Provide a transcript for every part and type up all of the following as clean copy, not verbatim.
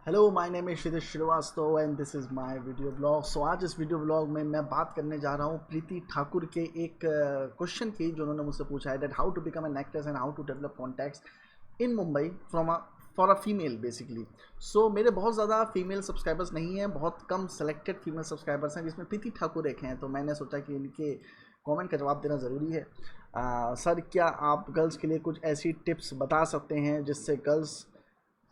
Hello my name is Kshitij Shrivastava and this is my video blog. So आज इस video blog में मैं बात करने जा रहा हूँ प्रीति ठाकुर के एक क्वेश्चन की जो उन्होंने मुझसे पूछा है, that how to become an actress and how to develop contacts in Mumbai from for a female basically. So मेरे बहुत ज़्यादा फीमेल सब्सक्राइबर्स नहीं हैं, बहुत कम सेलेक्टेड फीमेल सब्सक्राइबर्स हैं जिसमें प्रीति ठाकुर एक हैं। तो मैंने सोचा कि इनके कमेंट का जवाब देना ज़रूरी है। सर, क्या आप गर्ल्स के लिए कुछ ऐसी टिप्स बता सकते हैं जिससे गर्ल्स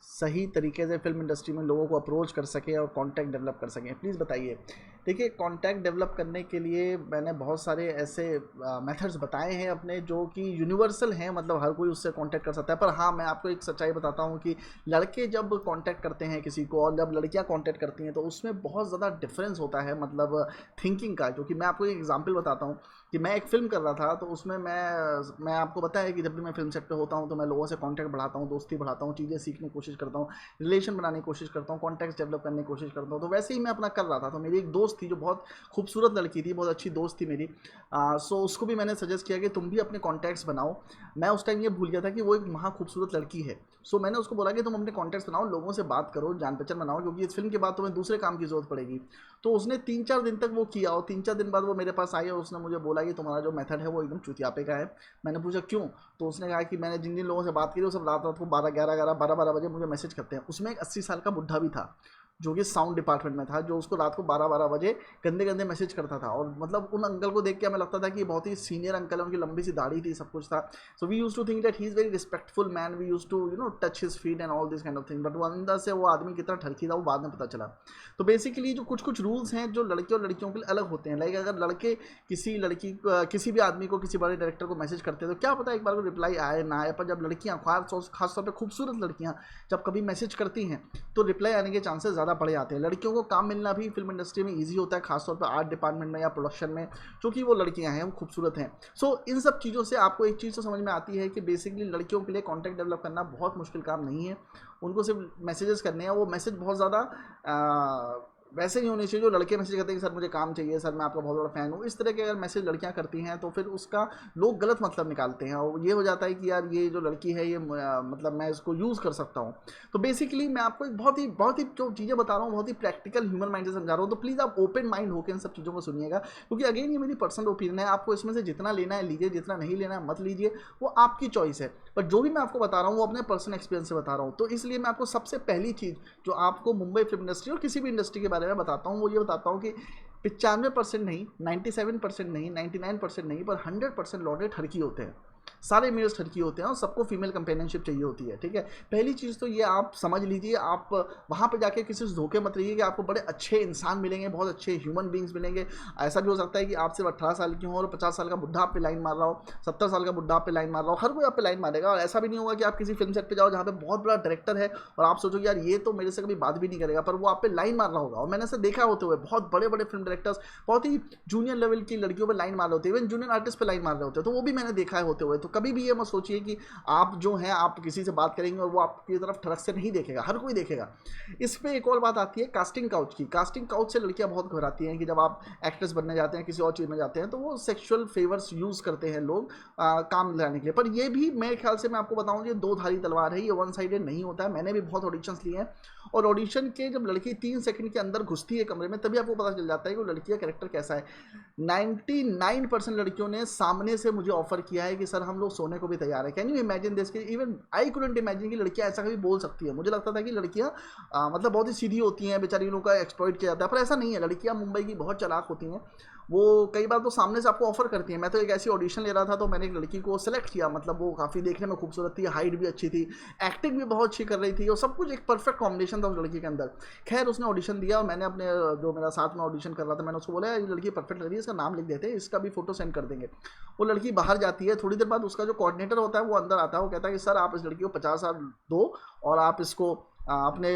सही तरीके से फिल्म इंडस्ट्री में लोगों को अप्रोच कर सकें और कांटेक्ट डेवलप कर सकें? प्लीज़ बताइए। देखिए, कांटेक्ट डेवलप करने के लिए मैंने बहुत सारे ऐसे मेथड्स बताए हैं अपने, जो कि यूनिवर्सल हैं, मतलब हर कोई उससे कांटेक्ट कर सकता है। पर हाँ, मैं आपको एक सच्चाई बताता हूँ कि लड़के जब कांटेक्ट करते हैं किसी को और जब लड़कियाँ कांटेक्ट करती हैं तो उसमें बहुत ज़्यादा डिफरेंस होता है, मतलब थिंकिंग का। क्योंकि मैं आपको एक एग्जाम्पल बताता हूँ कि मैं एक फ़िल्म कर रहा था, तो उसमें मैं आपको बताया कि जब भी मैं फ़िल्म सेट पे होता हूँ तो मैं लोगों से कांटेक्ट बढ़ाता हूँ, दोस्ती बढ़ाता हूँ, चीज़ें सीखने की कोशिश करता हूँ, रिलेशन बनाने की कोशिश करता हूँ, कॉन्टैक्ट डेवलप करने की कोशिश करता हूँ। तो वैसे ही मैं अपना कर रहा था, तो मेरी एक दोस्त थी जो बहुत खूबसूरत लड़की थी, बहुत अच्छी दोस्त थी मेरी। सो उसको भी मैंने सजेस्ट किया कि तुम भी अपने कॉन्टैक्ट्स बनाओ। मैं उस टाइम ये भूल गया था कि वो एक महा खूबसूरत लड़की है। सो मैंने उसको बोला कि तुम अपने कॉन्टैक्ट्स बनाओ, लोगों से बात करो, जान पहचान बनाओ, क्योंकि इस फिल्म के बाद तुम्हें दूसरे काम की जरूरत पड़ेगी। तो उसने 3-4 दिन तक वो किया और 3-4 दिन बाद वो मेरे पास आई और उसने मुझे बोला कि तुम्हारा जो मेथड है वो एकदम चुतियापे का है। मैंने पूछा क्यों? तो उसने कहा कि मैंने जिन जिन लोगों से बात की वो सब रात रात को 12-11 बजे मुझे मैसेज करते हैं। उसमें एक 80 साल का बुढ़ा भी था जो कि साउंड डिपार्टमेंट में था, जो उसको रात को 12-12 बजे गंदे गंदे मैसेज करता था। और मतलब उन अंकल को देख के हमें लगता था कि बहुत ही सीनियर अंकल है, उनकी लंबी सी दाढ़ी थी, सब कुछ था। So we used to think that he is very respectful man, we used to touch his feet and all this kind of thing. But वो अंदर से वो आदमी कितना ठरकी था वो बाद में पता चला। तो बेसिकली जो कुछ कुछ रूल्स हैं जो लड़के और लड़कियों के लिए अलग होते हैं। लाइक अगर लड़के किसी भी आदमी को, किसी बड़े डायरेक्टर को मैसेज करते हैं तो क्या पता एक बार को रिप्लाई आए ना आए। पर जब लड़कियां, खासतौर पर खूबसूरत लड़कियां जब कभी मैसेज करती हैं तो रिप्लाई आने के चांसेस ज़्यादा बढ़ जाते हैं। लड़कियों को काम मिलना भी फिल्म इंडस्ट्री में ईजी होता है, खासतौर पर आर्ट डिपार्टमेंट में या प्रोडक्शन में, क्योंकि वो लड़कियां हैं, वो खूबसूरत हैं। सो इन सब चीज़ों से आपको एक चीज़ तो समझ में आती है कि बेसिकली लड़कियों के लिए कॉन्टैक्ट डेवलप करना बहुत मुश्किल काम नहीं है। उनको सिर्फ मैसेजेस करने हैं। वो मैसेज बहुत ज़्यादा वैसे नहीं होने चाहिए जो लड़के मैसेज करते हैं कि सर मुझे काम चाहिए, सर मैं आपका बहुत बड़ा फ़ैन हूँ। इस तरह के अगर मैसेज लड़कियाँ करती हैं तो फिर उसका लोग गलत मतलब निकालते हैं और ये हो जाता है कि यार ये जो लड़की है ये मतलब मैं इसको यूज़ कर सकता हूँ। तो बेसिकली मैं आपको एक बहुत ही जो चीज़ें बता रहा हूँ बहुत ही प्रैक्टिकल ह्यूमन माइंड से समझा रहा हूँ। तो प्लीज़ आप ओपन माइंड होकर इन सब चीज़ों को सुनिएगा, क्योंकि अगेन ये मेरी पर्सनल ओपिनियन है। आपको इसमें से जितना लेना है लीजिए, जितना नहीं लेना है मत लीजिए, वो आपकी चॉइस है। पर जो भी मैं आपको बता रहा हूँ वो अपने पर्सनल एक्सपीरियंस से बता रहा हूँ। तो इसलिए मैं आपको सबसे पहली चीज़ जो आपको मुंबई फिल्म इंडस्ट्री और किसी भी इंडस्ट्री के बारे में बताता हूँ वो ये बताता हूँ कि 95% नहीं, 97% नहीं, 99% नहीं, पर 100% लौंडे ठरकी होते हैं। सारे मेल्स ठरकी होते हैं और सबको फीमेल कंपेनियनशिप चाहिए होती है, ठीक है। पहली चीज़ तो ये आप समझ लीजिए। आप वहाँ पे जाके किसी से धोखे मत रहिए कि आपको बड़े अच्छे इंसान मिलेंगे, बहुत अच्छे ह्यूमन बींग्स मिलेंगे। ऐसा भी हो सकता है कि आप सिर्फ 18 साल की हो और 50 साल का बुढ़ा आप पे लाइन मार रहा हो, 70 साल का बुढ़ा आप पे लाइन मार रहा हो, हर कोई आप पे लाइन मारेगा। और ऐसा भी नहीं होगा कि आप किसी फिल्म सेट पे जाओ जहाँ पे बहुत बड़ा डायरेक्टर है और आप सोचो यार ये तो मेरे से कभी बात भी नहीं करेगा, पर वो आप पे लाइन मार रहा होगा। और मैंने ऐसा देखा होते हुए बहुत बड़े बड़े फिल्म डायरेक्टर्स बहुत ही जूनियर लेवल की लड़कियों पर लाइन मार रहे होते हैं, इवन जूनियर आर्टिस्ट पे लाइन मार रहे होते हैं। तो वो भी मैंने देखा है होते हुए। तो कभी भी ये मत सोचिए कि आप जो हैं आप किसी से बात करेंगे और वो आपकी तरफ ठरक से नहीं देखेगा, हर कोई देखेगा। इस पे एक और बात आती है कास्टिंग काउच की। कास्टिंग काउच से लड़कियां बहुत घबराती हैं कि जब आप एक्ट्रेस बनने जाते हैं, किसी और चीज़ में जाते हैं, तो वो सेक्सुअल फेवर्स यूज़ करते हैं लोग काम दिलाने के लिए। पर ये भी मेरे ख्याल से मैं आपको बताऊं ये दो धारी तलवार है, ये वन साइडेड नहीं होता है। मैंने भी बहुत ऑडिशंस लिए हैं और ऑडिशन के जब लड़की 3 सेकंड के अंदर घुसती है कमरे में तभी आपको पता चल जाता है कि वो लड़की का कैरेक्टर कैसा है। 99% लड़कियों ने सामने से मुझे ऑफर किया है कि सर हम लोग सोने को भी तैयार है। Can you imagine this? Even I couldn't imagine कि लड़कियां ऐसा कभी बोल सकती है। मुझे लगता था कि लड़कियां मतलब बहुत ही सीधी होती हैं, बेचारी लोगों का एक्सप्लॉइट किया जाता है, पर ऐसा नहीं है। लड़कियां मुंबई की बहुत चालाक होती हैं। वो कई बार तो सामने से आपको ऑफर करती हैं। मैं तो एक ऐसी ऑडिशन ले रहा था तो मैंने एक लड़की को सेलेक्ट किया, मतलब वो काफ़ी देखने में खूबसूरत थी, हाइट भी अच्छी थी, एक्टिंग भी बहुत अच्छी कर रही थी और सब कुछ एक परफेक्ट कॉम्बिनेशन था उस लड़की के अंदर। खैर उसने ऑडिशन दिया और मैंने अपने जो मेरा साथ में ऑडिशन कर रहा था मैंने उसको बोला ये लड़की परफेक्ट लग रही है, इसका नाम लिख देते हैं, इसका भी फोटो सेंड कर देंगे। वो लड़की बाहर जाती है, थोड़ी देर बाद उसका जो कोऑर्डिनेटर होता है वो अंदर आता है, वो कहता है कि सर आप इस लड़की को 50,000 दो और आप इसको अपने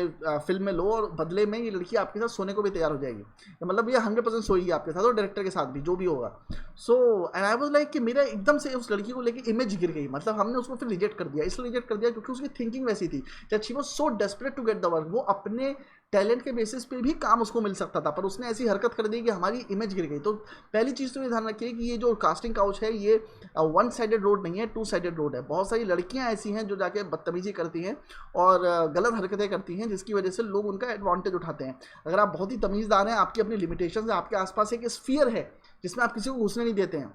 फिल्म में लो और बदले में ये लड़की आपके साथ सोने को भी तैयार हो जाएगी। मतलब ये 100% सोएगी आपके साथ और डायरेक्टर के साथ भी, जो भी होगा। So and I was like कि मेरा एकदम से उस लड़की को लेके इमेज गिर गई। मतलब हमने उसको फिर रिजेक्ट कर दिया, इसलिए रिजेक्ट कर दिया क्योंकि उसकी थिंकिंग वैसी थी that she was so desperate to get the work. वो अपने टैलेंट के बेसिस पे भी काम उसको मिल सकता था, पर उसने ऐसी हरकत कर दी कि हमारी इमेज गिर गई। तो पहली चीज़ तो ये ध्यान रखिए कि ये जो कास्टिंग काउच है ये वन साइडेड रोड नहीं है, टू साइडेड रोड है। बहुत सारी लड़कियां ऐसी हैं जो जाके बदतमीजी करती हैं और गलत हरकतें करती हैं, जिसकी वजह से लोग उनका एडवांटेज उठाते हैं। अगर आप बहुत ही तमीज़दार हैं, आपकी अपनी लिमिटेशन है, आपके आसपास एक स्फीयर है जिसमें आप किसी को घुसने नहीं देते हैं,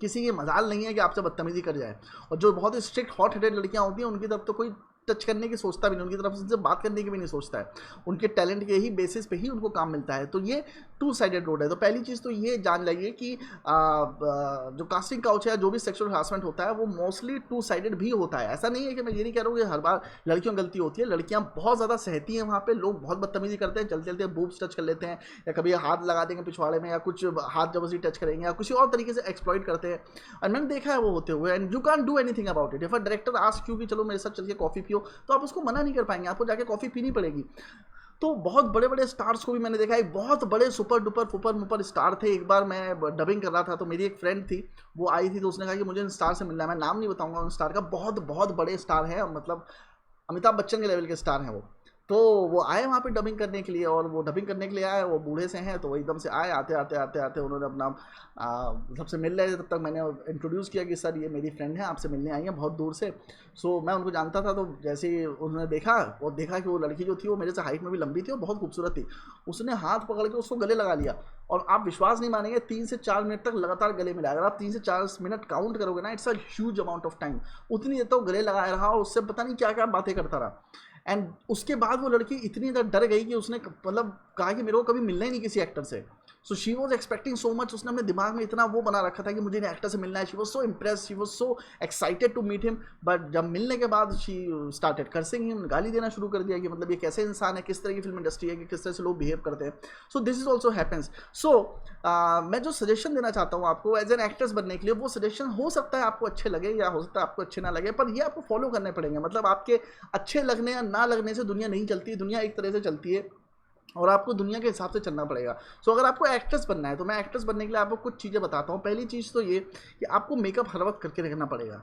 किसी की मजाल नहीं है कि आपसे बदतमीजी कर जाए। और जो बहुत ही स्ट्रिक्ट हॉट हेडेड लड़कियां होती हैं उनकी तरफ तो कोई टच करने की सोचता भी नहीं, उनकी तरफ से बात करने की भी नहीं सोचता है, उनके टैलेंट के ही बेसिस पे ही उनको काम मिलता है। तो ये टू साइडेड रोड है। तो पहली चीज़ तो ये जान लाइए कि जो कास्टिंग काउच है, जो भी सेक्सुअल हरासमेंट होता है वो मोस्टली टू साइडेड भी होता है। ऐसा नहीं है कि मैं ये नहीं कह रहा हूँ कि हर बार लड़कियों की गलती होती है, लड़कियाँ बहुत ज़्यादा सहती हैं वहाँ पर, लोग बहुत बदतमीजी करते हैं, चलते चलते बूब्स टच कर लेते हैं या कभी हाथ लगा देंगे पिछवाड़े में या कुछ हाथ जबरदस्ती टच करेंगे या किसी और तरीके से एक्सप्लॉइट करते हैं। और मैंने देखा है वो होते हुए, and you can do anything about it. If a director ask you कि चलो मेरे साथ चल के कॉफ़ी पियो, तो आप उसको नहीं कर पाएंगे, आपको जाके कॉफी पीनी पड़ेगी। तो बहुत बड़े बड़े स्टार्स को भी मैंने देखा, एक बहुत बड़े सुपर डुपर फुपर मुपर स्टार थे। एक बार मैं डबिंग कर रहा था तो मेरी एक फ्रेंड थी, वो आई थी, तो उसने कहा कि मुझे इन स्टार से मिलना है। मैं नाम नहीं बताऊंगा उन स्टार का, बहुत बहुत बड़े स्टार है, मतलब अमिताभ बच्चन के लेवल के स्टार हैं वो। तो वो आए वहाँ पे डबिंग करने के लिए, और वो डबिंग करने के लिए आए, वो बूढ़े से हैं, तो वो एकदम से आए, आते आते आते आते उन्होंने अपना सबसे मिल रहे थे। तब तक मैंने इंट्रोड्यूस किया कि सर ये मेरी फ्रेंड है, आपसे मिलने आई हैं बहुत दूर से। सो मैं उनको जानता था, तो जैसे ही उन्होंने देखा और देखा कि वो लड़की जो थी वो मेरे से हाइट में भी लंबी थी और बहुत खूबसूरत थी, उसने हाथ पकड़ के उसको गले लगा लिया। और आप विश्वास नहीं मानेंगे, 3 से 4 मिनट तक लगातार गले मिला। अगर आप 3 से 4 मिनट काउंट करोगे ना, it's a huge amount of time. उतनी देर तक गले लगाया रहा और उससे पता नहीं क्या क्या बातें करता रहा। एंड उसके बाद वो लड़की इतनी ज़्यादा डर गई कि उसने मतलब कहा कि मेरे को कभी मिलना ही नहीं किसी एक्टर से। So she was expecting so much, उसने अपने दिमाग में इतना वो बना रखा था कि मुझे एक्टर से मिलना है। She was so impress, she was so excited to meet him. But जब मिलने के बाद शी स्टार्टेड कर्सिंग हिम, गाली देना शुरू कर दिया कि मतलब ये कैसे इंसान है, किस तरह की फिल्म इंडस्ट्री है, कि किस तरह से लोग बिहेव करते हैं। So this is also happens. So मैं जो सजेशन देना चाहता हूँ आपको एज एन एक्ट्रेस बनने के लिए, वो सजेशन हो सकता है आपको अच्छे लगे या हो सकता है आपको अच्छे ना लगे, पर ये आपको फॉलो करने पड़ेंगे। मतलब आपके अच्छे लगने या ना लगने से दुनिया नहीं चलती, दुनिया एक तरह से चलती है और आपको दुनिया के हिसाब से चलना पड़ेगा। सो अगर आपको एक्ट्रेस बनना है तो मैं एक्ट्रेस बनने के लिए आपको कुछ चीज़ें बताता हूँ। पहली चीज़ तो ये कि आपको मेकअप हर वक्त करके रखना पड़ेगा।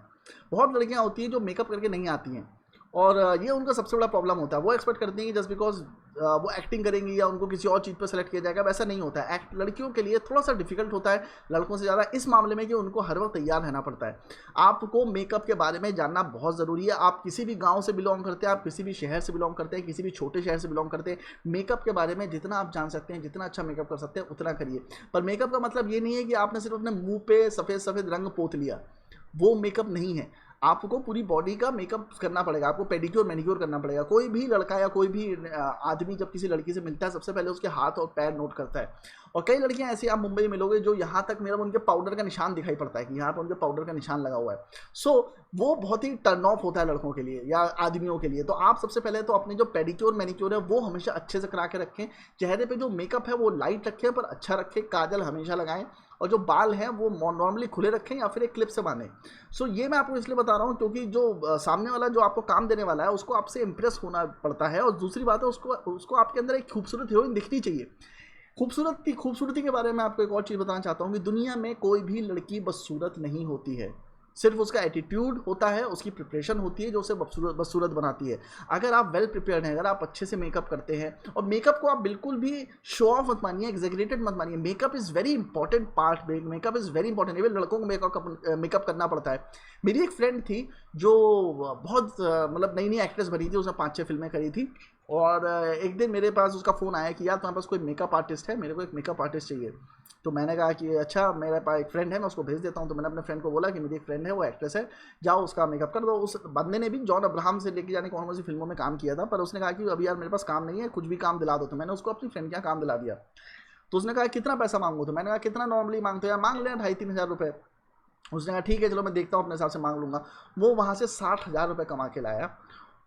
बहुत लड़कियाँ होती हैं जो मेकअप करके नहीं आती हैं, और ये उनका सबसे बड़ा प्रॉब्लम होता है। वो एक्सपेक्ट करती हैं कि जस्ट बिकॉज वो एक्टिंग करेंगी या उनको किसी और चीज़ पर सेलेक्ट किया जाएगा, वैसा नहीं होता है। लड़कियों के लिए थोड़ा सा डिफिकल्ट होता है लड़कों से ज़्यादा इस मामले में कि उनको हर वक्त तैयार रहना पड़ता है। आपको मेकअप के बारे में जानना बहुत ज़रूरी है। आप किसी भी गांव से बिलोंग करते हैं, आप किसी भी शहर से बिलोंग करते हैं, किसी भी छोटे शहर से बिलोंग करते हैं, मेकअप के बारे में जितना आप जान सकते हैं, जितना अच्छा मेकअप कर सकते हैं उतना करिए। पर मेकअप का मतलब ये नहीं है कि आपने सिर्फ अपने मुँह पे सफ़ेद सफ़ेद रंग पोत लिया, वो मेकअप नहीं है। आपको पूरी बॉडी का मेकअप करना पड़ेगा, आपको पेडिक्योर मैनिक्योर करना पड़ेगा। कोई भी लड़का या कोई भी आदमी जब किसी लड़की से मिलता है सबसे पहले उसके हाथ और पैर नोट करता है। और कई लड़कियां ऐसी आप मुंबई में मिलोगे जो यहाँ तक मेरा उनके पाउडर का निशान दिखाई पड़ता है कि यहाँ पर उनके पाउडर का निशान लगा हुआ है। सो वो बहुत ही टर्न ऑफ होता है लड़कों के लिए या आदमियों के लिए। तो आप सबसे पहले तो अपने जो पेडिक्योर मैनिक्योर है वो हमेशा अच्छे से करा के रखें। चेहरे पर जो मेकअप है वो लाइट रखें पर अच्छा रखें। काजल हमेशा लगाएं और जो बाल हैं वो नॉर्मली खुले रखें या फिर एक क्लिप से बांधें। सो ये मैं आपको इसलिए बता रहा हूँ क्योंकि जो सामने वाला जो आपको काम देने वाला है उसको आपसे इंप्रेस होना पड़ता है। और दूसरी बात है उसको आपके अंदर एक खूबसूरत हीरोइन दिखनी चाहिए। खूबसूरती के बारे में आपको एक और चीज़ बताना चाहता हूँ कि दुनिया में कोई भी लड़की बदसूरत नहीं होती है, सिर्फ उसका एटीट्यूड होता है, उसकी प्रिपरेशन होती है जो उसे बदसूरत बनाती है। अगर आप वेल प्रिपेयर्ड हैं, अगर आप अच्छे से मेकअप करते हैं, और मेकअप को आप बिल्कुल भी शो ऑफ मत मानिए, एग्जेगरेटेड मत मानिए। Makeup is very important part, makeup is very important. Even लड़कों को मेकअप करना पड़ता है। मेरी एक फ्रेंड थी जो बहुत मतलब नई एक्ट्रेस बनी थी, उसने 5-6 फिल्में करी थी। और एक दिन मेरे पास उसका फ़ोन आया कि यार तुम्हारे पास कोई मेकअप आर्टिस्ट है, मेरे को एक मेकअप आर्टिस्ट चाहिए। तो मैंने कहा कि अच्छा मेरे पास एक फ्रेंड है, मैं उसको भेज देता हूँ। तो मैंने अपने फ्रेंड को बोला कि मेरी एक फ्रेंड है, वो एक्ट्रेस है, जाओ उसका मेकअप कर दो। उस बंदे ने भी जॉन अब्राहम से लेके जाने कौन सी फिल्मों में काम किया था, पर उसने कहा कि अभी यार मेरे पास काम नहीं है, कुछ भी काम दिला दो। तो मैंने उसको अपनी फ्रेंड के यहाँ काम दिला दिया। तो उसने कहा कितना पैसा मांगो? तो मैंने कहा कितना नॉर्मली मांगते हो यार? मांग लें 2,500-3 हज़ार रुपये। उसने कहा ठीक है चलो मैं देखता हूँ, अपने हिसाब से मांग लूँगा। वो वहाँ से 60,000 रुपये कमा के लाया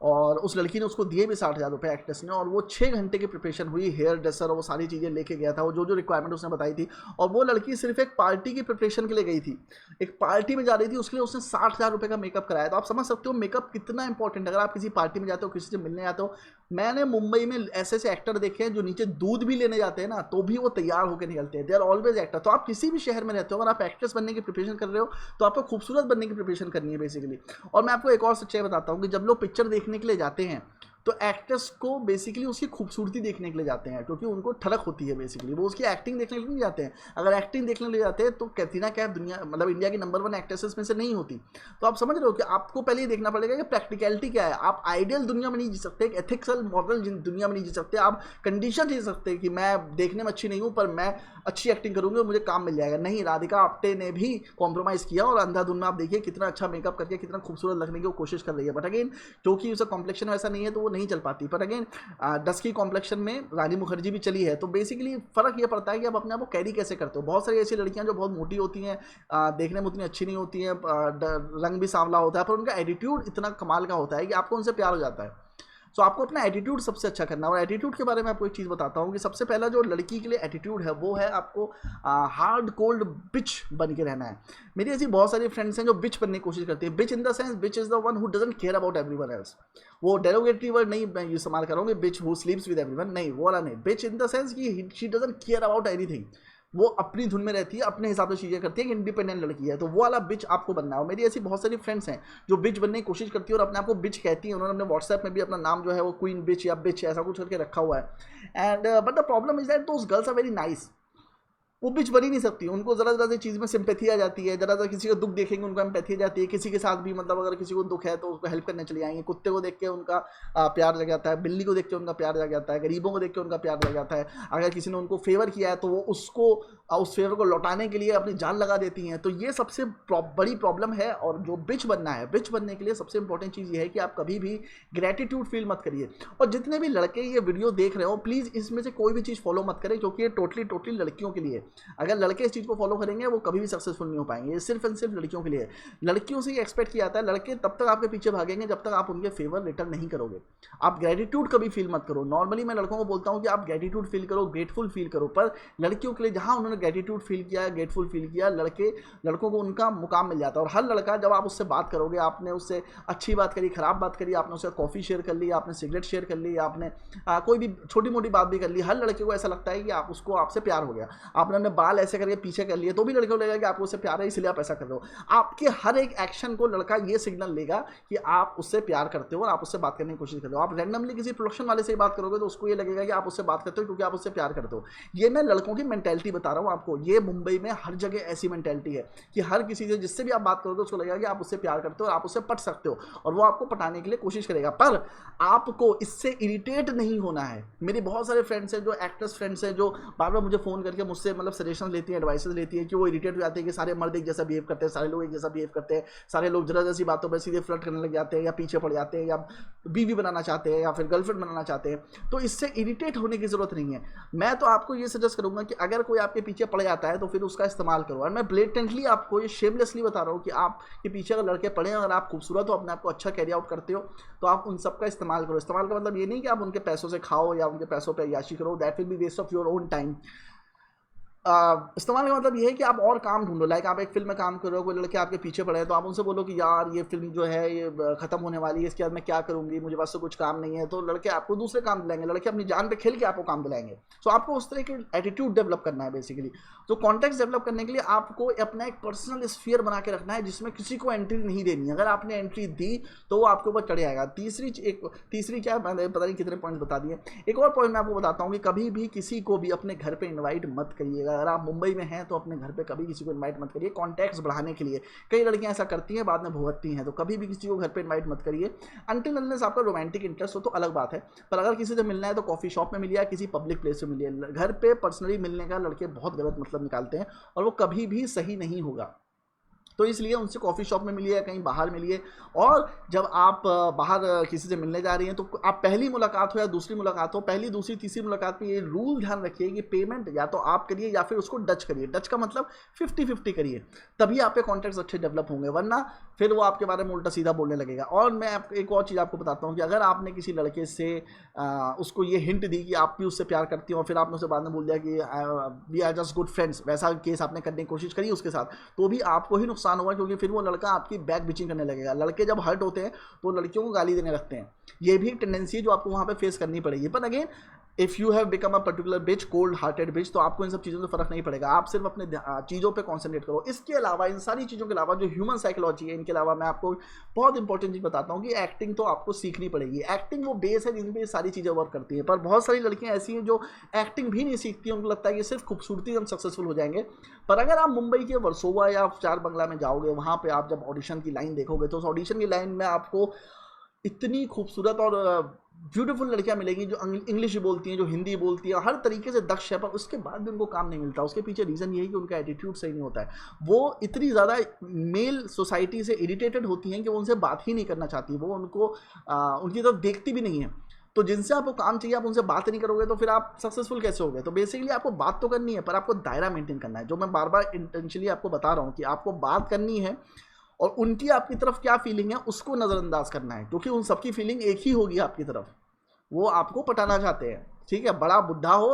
और उस लड़की ने उसको दिए भी 60,000 रुपये एक्ट्रेस ने। और वो 6 घंटे की प्रिपरेशन हुई, हेयर ड्रेसर और वो सारी चीज़ें लेके गया था, वो जो रिक्वायरमेंट उसने बताई थी। और वो लड़की सिर्फ एक पार्टी की प्रिपरेशन के लिए गई थी, एक पार्टी में जा रही थी, उसके लिए उसने 60,000 रुपये का मेकअप कराया। तो आप समझ सकते हो मेकअप कितना इंपॉर्टेंट है। अगर आप किसी पार्टी में जाते हो, किसी से मिलने जाते हो, मैंने मुंबई में ऐसे ऐसे एक्टर देखे हैं जो नीचे दूध भी लेने जाते हैं ना तो भी वो तैयार होकर निकलते हैं। They are always actor. तो आप किसी भी शहर में रहते हो, अगर आप एक्ट्रेस बनने की प्रिपरेशन कर रहे हो तो आपको खूबसूरत बनने की प्रिपरेशन करनी है बेसिकली। और मैं आपको एक और सच्चाई बताता हूँ कि जब लोग पिक्चर देखने के लिए जाते हैं तो एक्ट्रेस को बेसिकली उसकी खूबसूरती देखने के लिए जाते हैं, क्योंकि उनको ठलक होती है बेसिकली, वो उसकी एक्टिंग देखने के लिए नहीं जाते हैं। अगर एक्टिंग देखने के लिए जाते हैं तो कैटरीना कैफ दुनिया मतलब इंडिया की नंबर 1 एक्ट्रेसेस में से नहीं होती। तो आप समझ रहे हो कि आपको पहले ये देखना पड़ेगा कि प्रैक्टिकलिटी क्या है। आप आइडियल दुनिया में नहीं जी सकते, एक एथिक्सल मॉडल दुनिया में नहीं जी सकते, आप कंडीशन नहीं सकते कि मैं देखने में अच्छी नहीं हूँ पर मैं अच्छी एक्टिंग करूँगी और मुझे काम मिल जाएगा। नहीं, राधिका आप्टे ने भी कॉम्प्रोमाइज़ किया और अंधाधुन में आप देखिए कितना अच्छा मेकअप करके कितना खूबसूरत लगने की कोशिश कर रही है। बट अगेन क्योंकि उसका कॉम्प्लेक्शन वैसा नहीं है तो वो नहीं चल पाती। पर अगेन डस्की कॉम्प्लेक्शन में रानी मुखर्जी भी चली है। तो बेसिकली फ़र्क ये पड़ता है कि आप अपने आप को कैरी कैसे करते हो। बहुत सारी ऐसी लड़कियां जो बहुत मोटी होती हैं, देखने में उतनी अच्छी नहीं होती हैं, रंग भी सांवला होता है, पर उनका एटीट्यूड इतना कमाल का होता है कि आपको उनसे प्यार हो जाता है। सो आपको अपना एटीट्यूड सबसे अच्छा करना है। और एटीट्यूड के बारे में आपको एक चीज़ बताता हूँ कि सबसे पहला जो लड़की के लिए एटीट्यूड है वो है आपको हार्ड कोल्ड बिच बन के रहना है। मेरी ऐसी बहुत सारी फ्रेंड्स हैं जो बिच बनने की कोशिश करती है। Bitch in the sense bitch is the one who doesn't care about everyone else. वो डेरोगेटरी वर्ड नहीं मैं इस्तेमाल करूँगी, bitch who sleeps with everyone, नहीं वो वाला नहीं। बिच इन द सेंस कि she doesn't care about anything, वो अपनी धुन में रहती है, अपने हिसाब से चीज़ें करती है, एक इंडिपेंडेंट लड़की है। तो वो वाला बिच आपको बनना है। और मेरी ऐसी बहुत सारी फ्रेंड्स हैं जो बिच बनने की कोशिश करती है और अपने आप को बिच कहती है। उन्होंने अपने व्हाट्सएप में भी अपना नाम जो है वो क्वीन बिच या बिच ऐसा कुछ करके रखा हुआ है। And but the problem is that those girls are very nice. वो बिच बन ही नहीं सकती, उनको ज़रा ज़रा सी चीज़ में सिंपैथी आ जाती है, ज़रा सा किसी का दुख देखेंगे उनको एम्पैथी आ जाती है। किसी के साथ भी मतलब अगर किसी को दुख है तो उसको हेल्प करने चले आएंगे। कुत्ते को देख के उनका प्यार जग जाता है, बिल्ली को देख के उनका प्यार जग जाता है, गरीबों को देख के उनका प्यार जग जाता है। अगर किसी ने उनको फेवर किया है तो वो उसको उस फेवर को लौटाने के लिए अपनी जान लगा देती हैं। तो ये सबसे बड़ी प्रॉब्लम है। और जो बिच बनना है, बिच बनने के लिए सबसे इंपॉर्टेंट चीज़ ये है कि आप कभी भी ग्रेटिट्यूड फील मत करिए। और जितने भी लड़के ये वीडियो देख रहे हो प्लीज़ इसमें से कोई भी चीज़ फॉलो मत करें, क्योंकि ये टोटली लड़कियों के लिए। अगर लड़के इस चीज़ को फॉलो करेंगे वो कभी भी सक्सेसफुल नहीं हो पाएंगे। ये सिर्फ एंड सिर्फ लड़कियों के लिए। लड़कियों से ये एक्सपेक्ट किया जाता है, लड़के तब तक आपके पीछे भागेंगे जब तक आप उनके फेवर रिटर्न नहीं करोगे। आप ग्रेटिट्यूड कभी फील मत करो। नॉर्मली मैं लड़कों को बोलता हूँ कि आप ग्रेटिट्यूड फील करो, ग्रेटफुल फील करो, पर लड़कियों के लिए जहाँ उन्होंने ग्रेटिट्यूड फील किया, ग्रेटफुल फील किया, लड़कों को उनका मुकाम मिल जाता है। और हर लड़का जब आप उससे बात करोगे, आपने उससे अच्छी बात करी, खराब बात करी, आपने उससे कॉफ़ी शेयर कर ली, आपने सिगरेट शेयर कर ली, आपने कोई भी छोटी मोटी बात भी कर ली, हर लड़के को ऐसा लगता है कि आपसे प्यार हो गया। आपने अपने बाल ऐसे करके पीछे कर लिए तो भी लड़के को लगेगा कि आपको उससे प्यार है, इसलिए आप ऐसा कर रहे हो। आपके हर एक एक्शन को लड़का ये सिग्नल लेगा कि आप उससे प्यार करते हो और आप उससे बात करने की कोशिश करते हो। आप रैंडमली किसी प्रोडक्शन वाले से बात करोगे तो उसको ये लगेगा कि आप उससे बात करते हो क्योंकि आप उससे प्यार करते हो। ये मैं लड़कों की मेंटालिटी बता रहा हूँ आपको। ये मुंबई में हर जगह ऐसी मेंटालिटी है कि हर किसी से जिससे भी आप बात करोगे उसको लगेगा कि आप उससे प्यार करते हो और आप उससे पट सकते हो और वो आपको पटाने के लिए कोशिश करेगा। पर आपको इससे इरिटेट नहीं होना है। मेरी बहुत सारे फ्रेंड्स हैं जो एक्टर्स फ्रेंड्स हैं जो बार बार मुझे फ़ोन करके मुझसे मतलब सजेशन लेती हैं, एडवाइसेस लेती हैं कि वो इरिटेट हो जाते हैं कि सारे मर्द एक जैसा बिहेव करते हैं, सारे लोग एक जैसा बिहेव करते हैं, सारे लोग जरा जैसी बातों पर सीधे फ्लर्ट करने लग जाते हैं या पीछे पड़ जाते हैं या बीवी बनाना चाहते हैं या फिर गर्लफ्रेंड बनाना चाहते हैं। तो इससे इरिटेट होने की ज़रूरत नहीं है। मैं तो आपको ये सजेस्ट करूँगा कि अगर कोई आपके पीछे पड़ जाता है तो फिर उसका इस्तेमाल करो। और मैं ब्लेटेंटली आपको ये शेमलेसली बता रहा हूँ कि आपके पीछे अगर लड़के पड़े हैं, अगर आप खूबसूरत हो, अपने आप को अच्छा कैरी आउट करते हो, तो आप उन सब का इस्तेमाल करो। इस्तेमाल का मतलब ये नहीं कि आप उनके पैसों से खाओ या उनके पैसों पर याशी करो, that will be waste of your own time. इस्तेमाल का मतलब ये है कि आप और काम ढूंढो। लाइक आप एक फिल्म में काम कर रहे हो, कोई लड़के आपके पीछे पड़े हैं तो आप उनसे बोलो कि यार ये फिल्म जो है ये खत्म होने वाली है, इसके बाद मैं क्या करूंगी, मुझे पास से कुछ काम नहीं है। तो लड़के आपको दूसरे काम दिलाएंगे, लड़के अपनी जान पे खेल के आपको काम दिलाएंगे। सो आपको उस तरह के एटीट्यूड डेवलप करना है बेसिकली। तो कॉन्टेक्स्ट डेवलप करने के लिए आपको अपना एक पर्सनल स्फीयर बना के रखना है जिसमें किसी को एंट्री नहीं देनी। अगर आपने एंट्री दी तो वो आपके ऊपर चढ़ जाएगा। तीसरी क्या, मैंने पता नहीं कितने पॉइंट्स बता दिए। एक और पॉइंट मैं आपको बताता हूँ कि कभी भी किसी को भी अपने घर पर इन्वाइट मत करिएगा। अगर आप मुंबई में तो अपने घर पे कभी किसी को इनवाइट मत करिए। कॉन्टैक्ट्स बढ़ाने के लिए कई लड़कियां ऐसा करती हैं, बाद में भुगतती हैं। तो कभी भी किसी को घर पे इनवाइट मत करिए अनटिल अनलेस आपका रोमांटिक इंटरेस्ट हो तो अलग बात है। पर अगर किसी से मिलना है तो कॉफ़ी शॉप में मिलिए या किसी पब्लिक प्लेस में मिलिए। घर पे पर्सनली मिलने का लड़के बहुत गलत मतलब निकालते हैं और वो कभी भी सही नहीं होगा। तो इसलिए उनसे कॉफ़ी शॉप में मिलिए या कहीं बाहर मिलिए। और जब आप बाहर किसी से मिलने जा रही हैं तो आप पहली मुलाकात हो या दूसरी मुलाकात हो, पहली दूसरी तीसरी मुलाकात में ये रूल ध्यान रखिए कि पेमेंट या तो आप करिए या फिर उसको डच करिए। डच का मतलब 50-50 करिए, तभी आपके कॉन्टैक्ट्स अच्छे डेवलप होंगे, वरना फिर वो आपके बारे में उल्टा सीधा बोलने लगेगा। और मैं एक और चीज़ आपको बताता हूँ कि अगर आपने किसी लड़के से उसको ये हिंट दी कि आप भी उससे प्यार करती हो और फिर आपने उसे बाद में बोल दिया कि we are just good friends, वैसा केस आपने करने की कोशिश करी उसके साथ, तो भी आपको ही नुकसान नुकसान होगा, क्योंकि फिर वो लड़का आपकी बैक बिचिंग करने लगेगा। लड़के जब हर्ट होते हैं तो लड़कियों को गाली देने लगते हैं। ये भी एक टेंडेंसी है जो आपको वहाँ पे फेस करनी पड़ेगी। पर again if you have become a particular bitch, cold hearted bitch, तो आपको इन सब चीज़ों से फर्क नहीं पड़ेगा। आप सिर्फ अपने चीज़ों पे कॉन्सेंट्रेट करो। इसके अलावा, इन सारी चीज़ों के अलावा जो ह्यूमन साइकोलॉजी है, इनके अलावा मैं आपको बहुत इंपॉर्टेंट चीज़ बताता हूँ कि एक्टिंग तो आपको सीखनी पड़ेगी। एक्टिंग वो बेस है जिन पर ये सारी चीज़ें वर्क करती हैं। पर बहुत सारी लड़कियाँ ऐसी हैं जो एक्टिंग भी नहीं सीखती, उनको लगता है कि सिर्फ खूबसूरती हम सक्सेसफुल हो जाएंगे। पर अगर आप मुंबई के वर्सोवा या चार बंगला में जाओगे, वहाँ पर आप जब ऑडिशन की लाइन देखोगे तो उस ऑडिशन की लाइन में आपको इतनी खूबसूरत और ब्यूटीफुल लड़कियां मिलेंगी जो इंग्लिश बोलती हैं, जो हिंदी बोलती हैं, हर तरीके से दक्ष है, पर उसके बाद भी उनको काम नहीं मिलता। उसके पीछे रीज़न ये है कि उनका एटीट्यूड सही नहीं होता है। वो इतनी ज़्यादा मेल सोसाइटी से इरिटेटेड होती हैं कि वो उनसे बात ही नहीं करना चाहती, वो उनको उनकी तरफ देखती भी नहीं है। तो जिनसे आपको काम चाहिए आप उनसे बात नहीं करोगे तो फिर आप सक्सेसफुल कैसे होगे? तो बेसिकली आपको बात तो करनी है, पर आपको दायरा मेंटेन करना है। जो मैं बार बार इंटेंशनली आपको बता रहा हूँ कि आपको बात करनी है और उनकी आपकी तरफ क्या फीलिंग है उसको नज़रअंदाज करना है, क्योंकि उन सबकी फीलिंग एक ही होगी आपकी तरफ। वो आपको पटाना चाहते हैं, ठीक है? बड़ा बुढ़ा हो,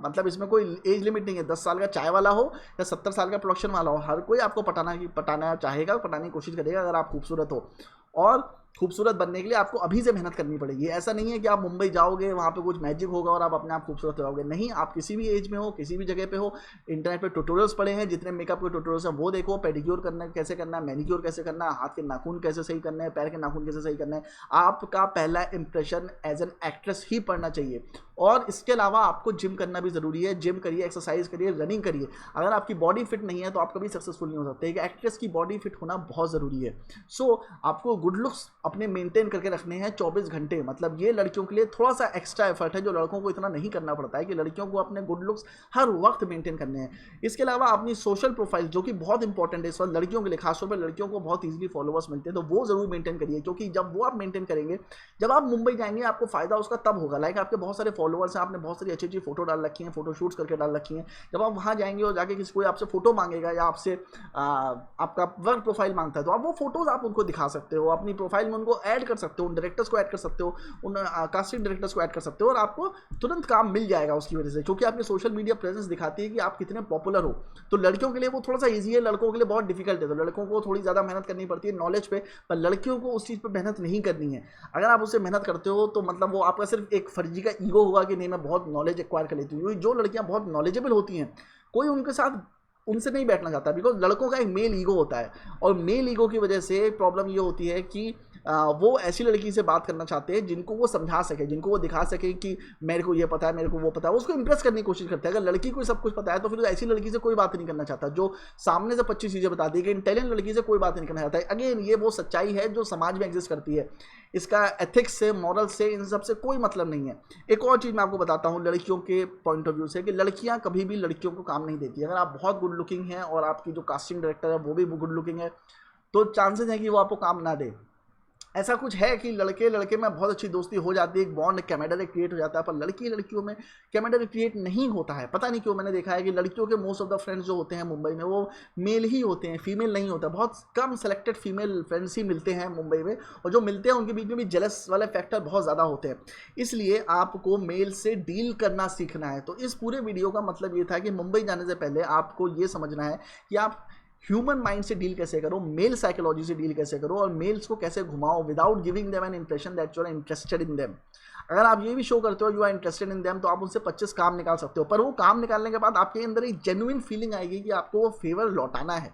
मतलब इसमें कोई एज लिमिट नहीं है। 10 साल का चाय वाला हो या 70 साल का प्रोडक्शन वाला हो, हर कोई आपको पटाना चाहेगा, पटाने की कोशिश करेगा अगर आप खूबसूरत हो। और खूबसूरत बनने के लिए आपको अभी से मेहनत करनी पड़ेगी। ऐसा नहीं है कि आप मुंबई जाओगे वहाँ पे कुछ मैजिक होगा और आप अपने आप खूबसूरत हो जाओगे। नहीं, आप किसी भी एज में हो, किसी भी जगह पे हो, इंटरनेट पे ट्यूटोरियल्स पड़े हैं, जितने मेकअप के ट्यूटोरियल्स हैं वो देखो। पेडिक्योर करना कैसे करना है, मैनिक्योर कैसे करना है, हाथ के नाखून कैसे सही करना है, पैर के नाखून कैसे सही करना है। आपका पहला इंप्रेशन एज एन एक्ट्रेस ही पड़ना चाहिए। और इसके अलावा आपको जिम करना भी ज़रूरी है। जिम करिए, एक्सरसाइज करिए, रनिंग करिए। अगर आपकी बॉडी फिट नहीं है तो आप कभी सक्सेसफुल नहीं हो सकते। एक एक्ट्रेस की बॉडी फिट होना बहुत ज़रूरी है। सो आपको गुड लुक्स अपने मेंटेन करके रखने हैं 24 घंटे। मतलब ये लड़कियों के लिए थोड़ा सा एक्स्ट्रा एफर्ट है जो लड़कों को इतना नहीं करना पड़ता है, कि लड़कियों को अपने गुड लुक्स हर वक्त मेंटेन करने हैं। इसके अलावा अपनी सोशल प्रोफाइल, जो कि बहुत इंपॉर्टेंट है इस वक्त लड़कियों के लिए, खासतौर पर लड़कियों को बहुत ईजिली फॉलोअर्स मिलते हैं, तो वो ज़रूर मेंटेन करिए। क्योंकि जब वो आप मेंटेन करेंगे, जब आप मुंबई जाएंगे आपको फ़ायदा उसका तब होगा। लाइक आपके बहुत सारे फॉलोअर्स हैं, आपने बहुत सारी अच्छी अच्छी फोटो डाल रखी हैं, फोटो शूट्स करके डाल रखी हैं। जब आप वहाँ जाएंगे और जाके किसी कोई आपसे फोटो मांगेगा या आपसे आपका वर्क प्रोफाइल मांगता है, तो आप वो फोटोज आप उनको दिखा सकते हो, अपनी प्रोफाइल में उनको ऐड कर सकते हो, उन डायरेक्टर्स को ऐड कर सकते हो, उन कास्टिंग डायरेक्टर्स को ऐड कर सकते हो, और आपको तुरंत काम मिल जाएगा उसकी वजह से, क्योंकि आपकी सोशल मीडिया प्रेजेंस दिखाती है कि आप कितने पॉपुलर हो। तो लड़कियों के लिए वो थोड़ा सा ईजी है, लड़कों के लिए बहुत डिफिकल्ट है। तो लड़कों को थोड़ी ज़्यादा मेहनत करनी पड़ती है नॉलेज पे, पर लड़कियों को उस चीज़ पर मेहनत नहीं करनी है। अगर आप उससे मेहनत करते हो तो मतलब वो आपका सिर्फ एक फर्जी का ईगो होगा कि नहीं मैं बहुत नॉलेज एक्वायर कर लेती हूँ। जो लड़कियाँ बहुत नॉलेजेबल होती हैं, कोई उनके साथ उनसे नहीं बैठना चाहता, बिकॉज लड़कों का एक मेल ईगो होता है। और मेल ईगो की वजह से प्रॉब्लम ये होती है कि वो ऐसी लड़की से बात करना चाहते हैं जिनको वो समझा सके, जिनको वो दिखा सके कि मेरे को ये पता है, मेरे को वो पता है, उसको इंप्रेस करने की कोशिश करते हैं। अगर लड़की को सब कुछ पता है तो फिर ऐसी लड़की से कोई बात नहीं करना चाहता जो सामने से 25 चीज़ें बता दी। कि इंटेलिजेंट लड़की से कोई बात नहीं करना चाहता है। अगेन ये वो सच्चाई है जो समाज में एग्जिस्ट करती है। इसका एथिक्स से, मॉरल से, इन सब से कोई मतलब नहीं है। एक और चीज़ मैं आपको बताता हूँ लड़कियों के पॉइंट ऑफ व्यू से, कि लड़कियाँ कभी भी लड़कियों को काम नहीं देती। अगर आप बहुत गुड लुकिंग हैं और आपकी जो कास्टिंग डायरेक्टर है वो भी गुड लुकिंग है, तो चांसेस हैं कि वो आपको काम ना दे। ऐसा कुछ है कि लड़के लड़के में बहुत अच्छी दोस्ती हो जाती है, एक बॉन्ड कैमेडरी क्रिएट हो जाता है, पर लड़की लड़कियों में कैमेडरी क्रिएट नहीं होता है। पता नहीं क्यों। मैंने देखा है कि लड़कियों के मोस्ट ऑफ द फ्रेंड्स जो होते हैं मुंबई में वो मेल ही होते हैं, फीमेल नहीं होता। बहुत कम सेलेक्टेड फीमेल फ्रेंड्स ही मिलते हैं मुंबई में, और जो मिलते हैं उनके बीच में भी जेलस वाले फैक्टर बहुत ज़्यादा होते हैं। इसलिए आपको मेल से डील करना सीखना है। तो इस पूरे वीडियो का मतलब ये था कि मुंबई जाने से पहले आपको ये समझना है कि आप ह्यूमन माइंड से डील कैसे करो, मेल साइकोलॉजी से डील कैसे करो, और मेल्स को कैसे घुमाओ without giving them an impression that you are interested in them. अगर आप ये भी शो करते हो you are interested in them, तो आप उनसे 25 काम निकाल सकते हो। पर वो काम निकालने के बाद आपके अंदर एक जेन्युइन फीलिंग आएगी कि आपको वो फेवर लौटाना है।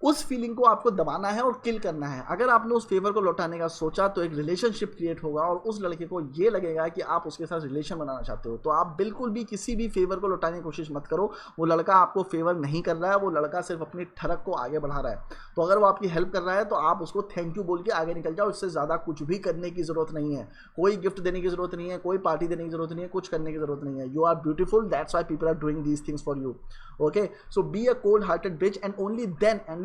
उस फीलिंग को आपको दबाना है और किल करना है। अगर आपने उस फेवर को लौटाने का सोचा तो एक रिलेशनशिप क्रिएट होगा, और उस लड़के को ये लगेगा कि आप उसके साथ रिलेशन बनाना चाहते हो। तो आप बिल्कुल भी किसी भी फेवर को लौटाने की कोशिश मत करो। वो लड़का आपको फेवर नहीं कर रहा है, वो लड़का सिर्फ अपनी ठरक को आगे बढ़ा रहा है। तो अगर वो आपकी हेल्प कर रहा है तो आप उसको थैंक यू बोल के आगे निकल जाओ। इससे ज़्यादा कुछ भी करने की ज़रूरत नहीं है। कोई गिफ्ट देने की ज़रूरत नहीं है, कोई पार्टी देने की ज़रूरत नहीं है, कुछ करने की ज़रूरत नहीं है। You are beautiful, that's why people are doing these things for you. Okay, so be a cold hearted bitch and only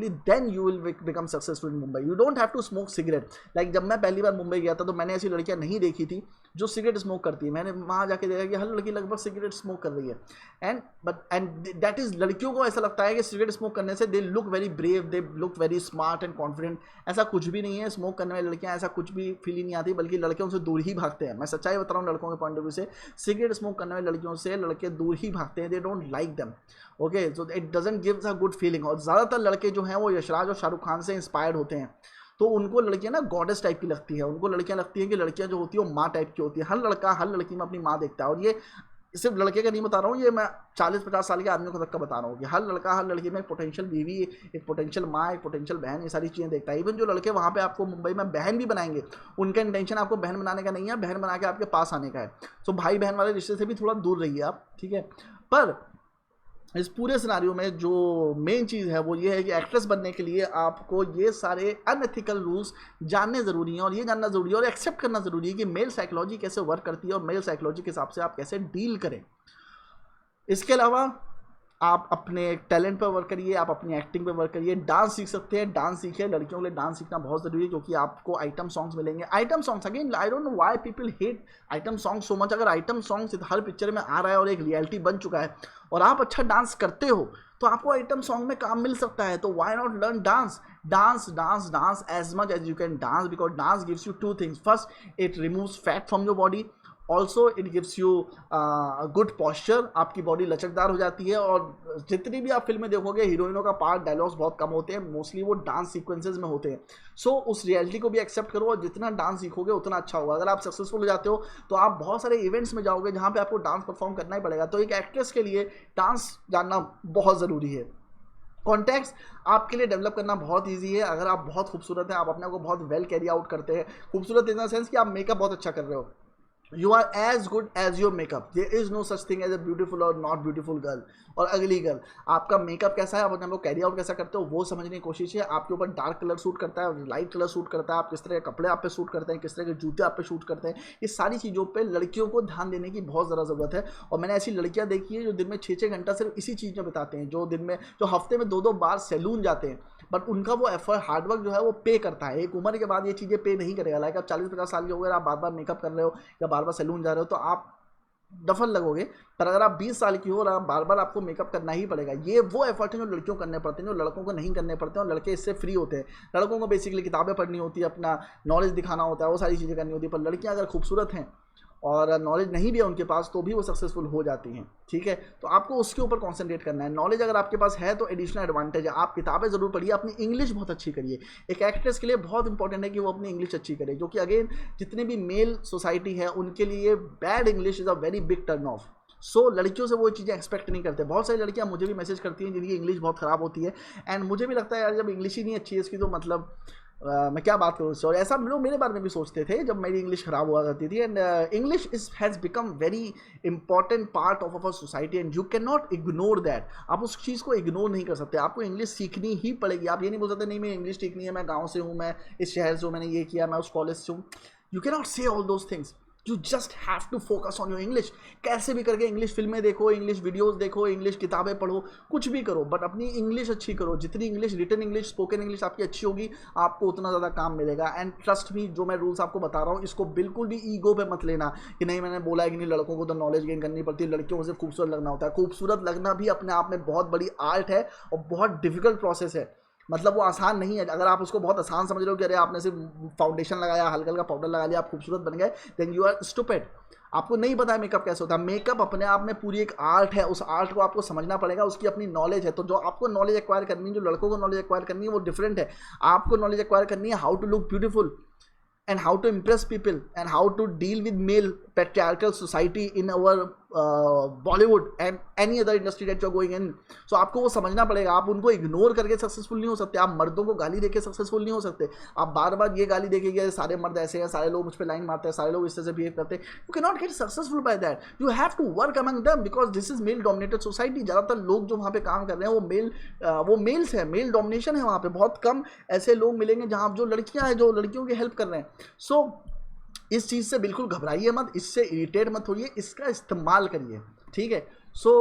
then you will become successful in Mumbai. You don't have to smoke cigarette. Like जब मैं पहली बार मुंबई गया था तो मैंने ऐसी लड़कियां नहीं देखी थी जो सिगरेट स्मोक करती है। मैंने वहाँ जाके देखा कि हर लड़की लगभग सिगरेट स्मोक कर रही है, एंड दैट इज़, लड़कियों को ऐसा लगता है कि सिगरेट स्मोक करने से they look very brave, they look very smart and confident. ऐसा कुछ भी नहीं है, स्मोक करने वाली लड़कियाँ ऐसा कुछ भी फील ही नहीं आती, बल्कि लड़के उनसे दूर ही भागते हैं। मैं सच्चाई बता रहा हूँ, लड़कों के पॉइंट ऑफ व्यू से सिगरेट स्मोक करने वाली लड़कियों से लड़के दूर ही भागते हैं, they don't like them. Okay, so it doesn't gives a good feeling. और ज़्यादातर लड़के जो हैं वो यशराज और शाहरुख खान से इंस्पायर्ड होते हैं, तो उनको लड़कियां ना गॉडेस टाइप की लगती है। उनको लड़कियां लगती हैं कि लड़कियां जो होती है वो माँ टाइप की होती है। हर लड़का हर लड़की में अपनी माँ देखता है, और ये सिर्फ लड़के का नहीं बता रहा हूँ, ये मैं 40-50 साल के आदमियों को तक का बता रहा हूँ कि हर लड़का हर लड़की में एक पोटेंशियल बीवी, एक पोटेंशियल माँ, एक पोटेंशियल बहन, ये सारी चीज़ें देखता है। इवन जो लड़के वहाँ पे आपको मुंबई में बहन भी बनाएंगे, उनका इंटेंशन आपको बहन बनाने का नहीं है, बहन बना के आपके पास आने का है। सो भाई बहन वाले रिश्ते से भी थोड़ा दूर रहिए आप, ठीक है। पर इस पूरे सिनारियो में जो मेन चीज़ है वो ये है कि एक्ट्रेस बनने के लिए आपको ये सारे अनएथिकल रूल्स जानने ज़रूरी हैं, और ये जानना ज़रूरी है और एक्सेप्ट करना ज़रूरी है कि मेल साइकोलॉजी कैसे वर्क करती है और मेल साइकोलॉजी के हिसाब से आप कैसे डील करें। इसके अलावा आप अपने टैलेंट पर वर्क करिए, आप अपनी एक्टिंग पर वर्क करिए, डांस सीख सकते हैं, डांस सीखिए। लड़कियों के लिए डांस सीखना बहुत ज़रूरी है, क्योंकि आपको आइटम सॉन्ग्स मिलेंगे। Item songs, again I don't know why people hate item song so much. अगर आइटम सॉन्ग्स हर पिक्चर में आ रहा है और एक रियलिटी बन चुका है और आप अच्छा डांस करते हो, तो आपको आइटम सॉन्ग में काम मिल सकता है। तो why not learn dance, dance dance dance as much as you can dance, because dance gives you two things. First, it removes fat from your body, also it gives you good posture, आपकी body लचकदार हो जाती है। और जितनी भी आप फिल्में देखोगे, हीरोइनों का पार्ट डायलॉग्स बहुत कम होते हैं, मोस्टली वो डांस सीक्वेंसेज में होते हैं। सो उस रियलिटी को भी एक्सेप्ट करो, और जितना डांस सीखोगे उतना अच्छा होगा। अगर आप सक्सेसफुल हो जाते हो तो आप बहुत सारे इवेंट्स में जाओगे जहाँ पे आपको डांस परफॉर्म करना ही पड़ेगा। तो एक एक्ट्रेस के लिए डांस जानना बहुत ज़रूरी है। कॉन्टैक्ट्स आपके लिए डेवलप करना बहुत इजी है। अगर आप बहुत खूबसूरत हैं, आप अपने को बहुत वेल कैरी आउट करते हैं, खूबसूरत इन द सेंस कि आप मेकअप बहुत अच्छा कर रहे हो, you are as good as your makeup, there is no such thing as a beautiful or not beautiful girl और अगली गर्ल। आपका मेकअप कैसा है, आप अपने आप कैरी आउट कैसा करते हो, वो समझने की कोशिश है। आपके ऊपर डार्क कलर सूट करता है, लाइट कलर सूट करता है, आप किस तरह के कपड़े आप पे सूट करते हैं, किस तरह के जूते आप पे सूट करते हैं, ये सारी चीज़ों पे लड़कियों को ध्यान देने की बहुत ज़्यादा ज़रूरत है। और मैंने ऐसी लड़कियाँ देखी है जो दिन में 6-6 घंटा सिर्फ इसी चीज़ में बिताते हैं, जो दिन में, जो हफ्ते में 2-2 बार सैलून जाते हैं, बट उनका वो एफर्ट, हार्डवर्क जो है वो पे करता है। एक उम्र के बाद ये चीज़ें पे नहीं करेगा। लाइक आप 40-50 साल के हो गए, आप बार बार मेकअप कर रहे हो या बार बार सैलून जा रहे हो, तो आप डफल लगोगे। पर अगर आप 20 साल की हो और आप बार बार आपको मेकअप करना ही पड़ेगा, ये वो एफर्ट है जो लड़कियों को करने पड़ते हैं, जो लड़कों को नहीं करने पड़ते हैं, और लड़के इससे फ्री होते हैं। लड़कों को बेसिकली किताबें पढ़नी होती है, अपना नॉलेज दिखाना होता है, वो सारी चीज़ें करनी होती है। पर लड़कियां अगर खूबसूरत हैं और नॉलेज नहीं भी है उनके पास, तो भी वो सक्सेसफुल हो जाती हैं, ठीक है। तो आपको उसके ऊपर कॉन्सेंट्रेट करना है। नॉलेज अगर आपके पास है तो एडिशनल एडवांटेज है। आप किताबें ज़रूर पढ़िए, अपनी इंग्लिश बहुत अच्छी करिए। एक एक्ट्रेस के लिए बहुत इंपॉर्टेंट है कि वो अपनी इंग्लिश अच्छी करे, जो कि अगेन जितने भी मेल सोसाइटी है उनके लिए bad English is a very big turn off. So लड़कियों से वो चीज़ें एक्सपेक्ट नहीं करते। बहुत सारी लड़कियां मुझे भी मैसेज करती हैं जिनकी इंग्लिश बहुत ख़राब होती है, एंड मुझे भी लगता है यार, जब इंग्लिश ही नहीं अच्छी है इसकी, तो मतलब मैं क्या बात करूँ उससे। और ऐसा लोग मेरे बारे में भी सोचते थे जब मेरी इंग्लिश ख़राब हुआ करती थी। And English is has become very important part of our society, and you can not ignore that. आप उस चीज़ को इग्नोर नहीं कर सकते, आपको इंग्लिश सीखनी ही पड़ेगी। आप ये नहीं बोल सकते नहीं मैं इंग्लिश ठीक नहीं है, मैं गाँव से हूँ, मैं इस शहर से हूँ, मैंने ये किया, मैं उस कॉलेज से हूँ। You can not say all those things, you just have to focus on your English. कैसे भी करके इंग्लिश फिल्में देखो, इंग्लिश वीडियोस देखो, इंग्लिश किताबें पढ़ो, कुछ भी करो, बट अपनी इंग्लिश अच्छी करो। जितनी English, written English, spoken English आपकी अच्छी होगी, आपको उतना ज़्यादा काम मिलेगा। एंड ट्रस्ट मी, जो मैं रूल्स आपको बता रहा हूँ, इसको बिल्कुल भी ईगो पे मत लेना कि नहीं मैंने बोला है कि नहीं लड़कों को तो नॉलेज गेन करनी पड़ती है, लड़कियों को सिर्फ खूबसूरत लगना होता है। खूबसूरत लगना भी अपने आप में बहुत बड़ी आर्ट है और बहुत डिफिकल्ट प्रोसेस है। मतलब वो आसान नहीं है। अगर आप उसको बहुत आसान समझ रहे हो कि अरे आपने सिर्फ फाउंडेशन लगाया, हल्का हल्का पाउडर लगा लिया, आप खूबसूरत बन गए, देन यू आर स्टूपिड। आपको नहीं पता है मेकअप कैसे होता है। मेकअप अपने आप में पूरी एक आर्ट है, उस आर्ट को आपको समझना पड़ेगा, उसकी अपनी नॉलेज है। तो जो आपको नॉलेज एक्वायर करनी है, जो लड़कों को नॉलेज एक्वायर करनी है, वो डिफरेंट है। आपको नॉलेज एक्वायर करनी है how to look beautiful and how to impress people and how to deal with male patriarchal society in our Bollywood and any other industry that you are going in. So आपको वो समझना पड़ेगा। आप उनको ignore करके successful नहीं हो सकते। आप मर्दों को गाली देके सक्सेसफुल नहीं हो सकते। आप बार बार ये गाली देके कि सारे मर्द ऐसे हैं, सारे लोग मुझ पर लाइन मारते हैं, सारे लोग इस तरह से बिहेव करते हैं, you can not get successful by that. You have to work among them because this is male dominated society. ज़्यादातर लोग जो वहाँ पे काम कर रहे हैं वो मेल्स हैं, मेल डोमिनेशन है वहाँ पे। बहुत कम ऐसे लोग मिलेंगे जहाँ जो लड़कियाँ हैं जो लड़कियों की हेल्प कर रहे हैं। सो इस चीज़ से बिल्कुल घबराइए मत, इससे इरिटेट मत होइए, इसका इस्तेमाल करिए, ठीक है। So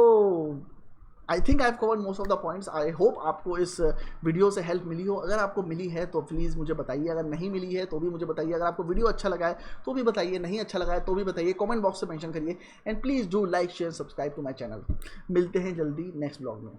I think I have covered most of the points. I hope आपको इस वीडियो से हेल्प मिली हो। अगर आपको मिली है तो प्लीज़ मुझे बताइए, अगर नहीं मिली है तो भी मुझे बताइए। अगर आपको वीडियो अच्छा लगा है तो भी बताइए, नहीं अच्छा लगा है तो भी बताइए, कमेंट बॉक्स में मेंशन करिए। And please do like share subscribe to my channel. मिलते हैं जल्दी नेक्स्ट ब्लॉग में।